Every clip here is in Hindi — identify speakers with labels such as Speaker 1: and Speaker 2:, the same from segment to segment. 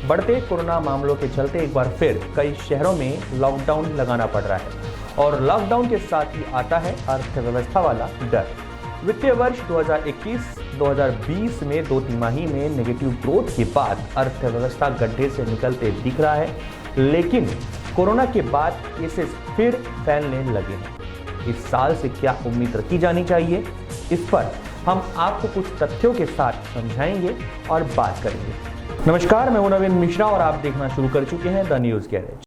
Speaker 1: बढ़ते कोरोना मामलों के चलते एक बार फिर कई शहरों में लॉकडाउन लगाना पड़ रहा है और लॉकडाउन के साथ ही आता है अर्थव्यवस्था वाला डर। वित्तीय वर्ष 2021-2020 में 2 तिमाही में नेगेटिव ग्रोथ के बाद अर्थव्यवस्था गड्ढे से निकलते दिख रहा है, लेकिन कोरोना के बाद केसेस फिर फैलने लगे हैं। इस साल से क्या उम्मीद रखी जानी चाहिए, इस पर हम आपको कुछ तथ्यों के साथ समझाएंगे और बात करेंगे। नमस्कार, मैं हूं नवीन मिश्रा और आप देखना शुरू कर चुके हैं द न्यूज गैरेज।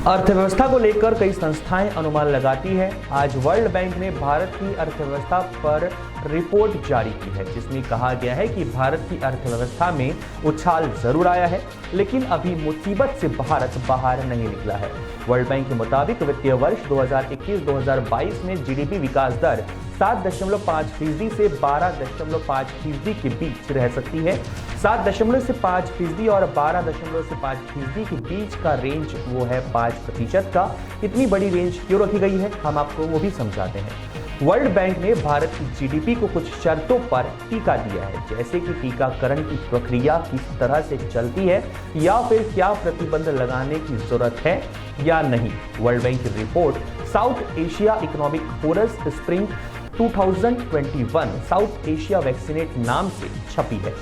Speaker 1: अर्थव्यवस्था को लेकर कई संस्थाएं अनुमान लगाती है। आज वर्ल्ड बैंक ने भारत की अर्थव्यवस्था पर रिपोर्ट जारी की है, जिसमें कहा गया है कि भारत की अर्थव्यवस्था में उछाल जरूर आया है, लेकिन अभी मुसीबत से भारत बाहर नहीं निकला है। वर्ल्ड बैंक के मुताबिक वित्तीय वर्ष 2021-2022 में जीडीपी विकास दर 7.5% से 12.5% के बीच रह सकती है। 7.5% और 12.5% के बीच का रेंज वो है 5% का। इतनी बड़ी रेंज क्यों रखी गई है, हम आपको वो भी समझाते हैं। वर्ल्ड बैंक ने भारत की जीडीपी को कुछ शर्तों पर टीका दिया है, जैसे कि टीकाकरण की प्रक्रिया किस तरह से चलती है या फिर क्या प्रतिबंध लगाने की जरूरत है या नहीं। वर्ल्ड बैंक की report south Asia economic forces spring 2021 south Asia vaccinate नाम से छपी है।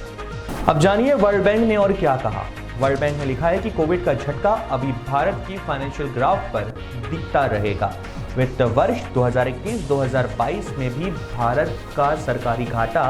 Speaker 1: अब जानिए वर्ल्ड बैंक ने और क्या कहा। वर्ल्ड बैंक ने लिखा है कि कोविड का झटका अभी भारत की फाइनेंशियल ग्राफ पर दिखता रहेगा। वित्त वर्ष 2021-2022 में भी भारत का सरकारी घाटा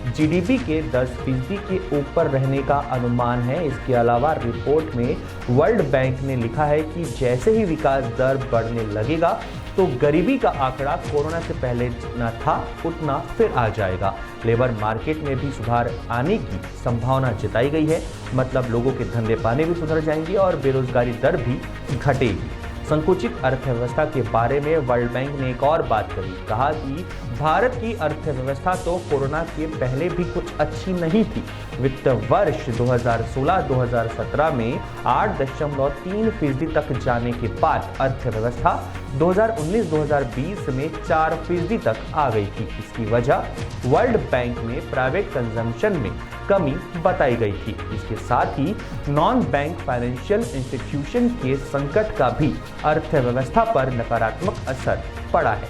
Speaker 1: जीडीपी के 10% के ऊपर रहने का अनुमान है। इसके अलावा रिपोर्ट में वर्ल्ड बैंक ने लिखा है कि जैसे ही विकास दर बढ़ने लगेगा तो गरीबी का आंकड़ा कोरोना से पहले जितना था उतना फिर आ जाएगा। लेबर मार्केट में भी सुधार आने की संभावना जताई गई है, मतलब लोगों के धंधे पाने भी सुधर जाएंगे और बेरोजगारी दर भी घटेगी। संकुचित अर्थव्यवस्था के बारे में वर्ल्ड बैंक ने एक और बात कही, कहा कि भारत की अर्थव्यवस्था तो कोरोना के पहले भी कुछ अच्छी नहीं थी। वित्त वर्ष 2016-2017 में 8.3% तक जाने के बाद अर्थव्यवस्था 2019-2020 में 4% तक आ गई थी। इसकी वजह वर्ल्ड बैंक में प्राइवेट कंजम्पशन में कमी बताई गई थी। इसके साथ ही नॉन बैंक फाइनेंशियल इंस्टीट्यूशन के संकट का भी अर्थव्यवस्था पर नकारात्मक असर पड़ा है।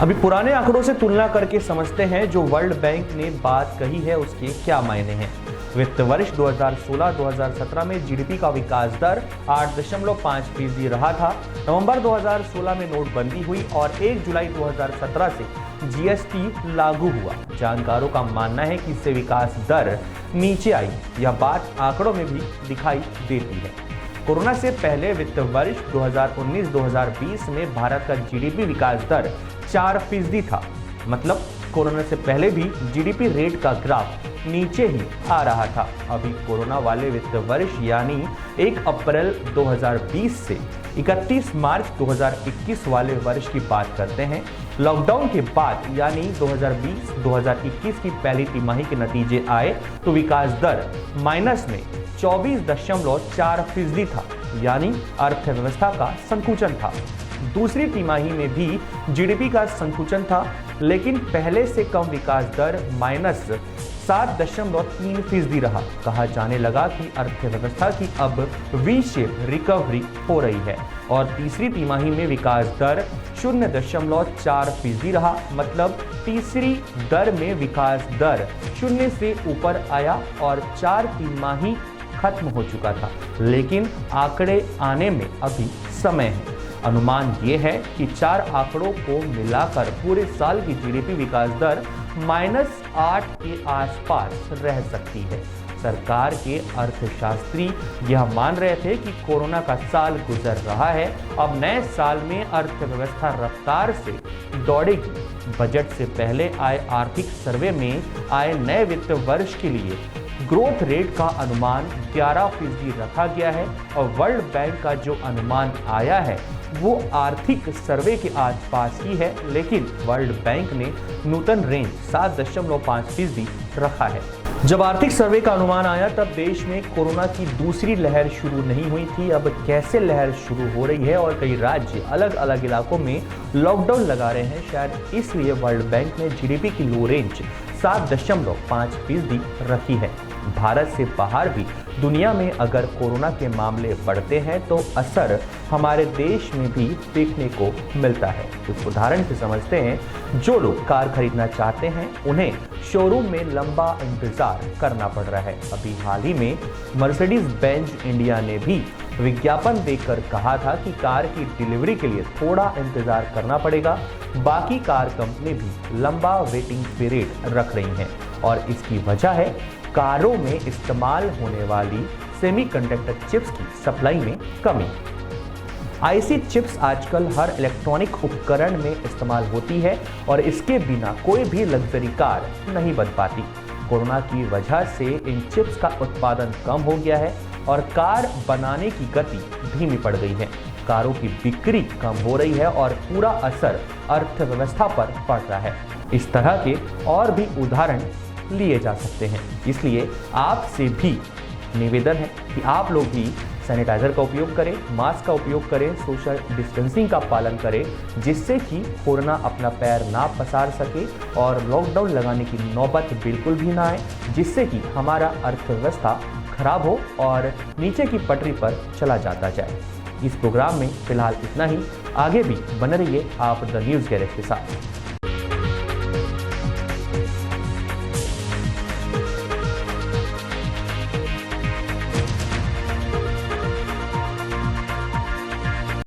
Speaker 1: अभी पुराने आंकड़ों से तुलना करके समझते हैं जो वर्ल्ड बैंक ने बात कही है उसके क्या मायने हैं। वित्त वर्ष 2016-2017 में जीडीपी का विकास दर 8.5% रहा था। नवंबर 2016 में नोटबंदी हुई और 1 जुलाई 2017 से जीएसटी लागू हुआ। जानकारों का मानना है कि इससे विकास दर नीचे आई। यह बात आंकड़ों में भी दिखाई देती है। कोरोना से पहले वित्त वर्ष 2019-2020 में भारत का जीडीपी विकास दर 4% था, मतलब कोरोना से पहले भी जीडीपी रेट का ग्राफ नीचे ही आ रहा था। अभी कोरोना वाले वित्त वर्ष यानी 1 अप्रैल 2020 से 31 मार्च 2021 वाले वर्ष की बात करते हैं। लॉकडाउन के बाद यानी 2020-2021 की पहली तिमाही के नतीजे आए तो विकास दर माइनस में 24.4% था, यानी अर्थव्यवस्था का संकुचन था। दूसरी तिमाही में भी जीडीपी का संकुचन था, लेकिन पहले से कम विकास दर माइनस 7.3% रहा। कहा जाने लगा कि अर्थव्यवस्था की अब वी शेप रिकवरी हो रही है। और तीसरी तिमाही में विकास दर 0.4% रहा, मतलब तीसरी दर में विकास दर 0 से ऊपर आया और 4 तिमाही खत्म हो चुका था, लेकिन आंकड़े आने में अभी समय है। अनुमान ये है कि 4 आंकड़ों को मिलाकर पूरे साल की जीडीपी विकास दर -8 के आसपास रह सकती है। सरकार के अर्थशास्त्री यह मान रहे थे कि कोरोना का साल गुजर रहा है, अब नए साल में अर्थव्यवस्था रफ्तार से दौड़ेगी। बजट से पहले आए आर्थिक सर्वे में आए नए वित्त वर्ष के लिए ग्रोथ रेट का अनुमान 11% रखा गया है और वर्ल्ड बैंक का जो अनुमान आया है वो आर्थिक सर्वे के आसपास ही है, लेकिन वर्ल्ड बैंक ने नूतन रेंज 7.5% रखा है। जब आर्थिक सर्वे का अनुमान आया तब देश में कोरोना की दूसरी लहर शुरू नहीं हुई थी। अब कैसे लहर शुरू हो रही है और कई राज्य अलग अलग इलाकों में लॉकडाउन लगा रहे हैं, शायद इसलिए वर्ल्ड बैंक ने जीडीपी की लो रेंज 7.5% रखी है। भारत से बाहर भी दुनिया में अगर कोरोना के मामले बढ़ते हैं तो असर हमारे देश में भी देखने को मिलता है। कुछ उदाहरण से समझते हैं। जो लोग कार खरीदना चाहते हैं उन्हें शोरूम में लंबा इंतजार करना पड़ रहा है। अभी हाल ही में मर्सिडीज बेंज इंडिया ने भी विज्ञापन देकर कहा था कि कार की डिलीवरी के लिए थोड़ा इंतजार करना पड़ेगा। बाकी कार कंपनी भी लंबा वेटिंग पीरियड रख रही हैं और इसकी वजह है कारों में इस्तेमाल होने वाली सेमीकंडक्टर चिप्स की सप्लाई में कमी। आईसी चिप्स आजकल हर इलेक्ट्रॉनिक उपकरण में इस्तेमाल होती है और इसके बिना कोई भी लग्जरी कार नहीं बन पाती। कोरोना की वजह से इन चिप्स का उत्पादन कम हो गया है और कार बनाने की गति धीमी पड़ गई है। कारों की बिक्री कम हो रही है और पूरा असर अर्थव्यवस्था पर पड़ रहा है। इस तरह के और भी उदाहरण लिए जा सकते हैं। इसलिए आपसे भी निवेदन है कि आप लोग भी सैनिटाइजर का उपयोग करें, मास्क का उपयोग करें, सोशल डिस्टेंसिंग का पालन करें, जिससे कि कोरोना अपना पैर ना पसार सके और लॉकडाउन लगाने की नौबत बिल्कुल भी ना आए, जिससे कि हमारा अर्थव्यवस्था खराब हो और नीचे की पटरी पर चला जाता जाए। इस प्रोग्राम में फिलहाल इतना ही। आगे भी बने रहिए आप द न्यूज़ गैरेज के साथ।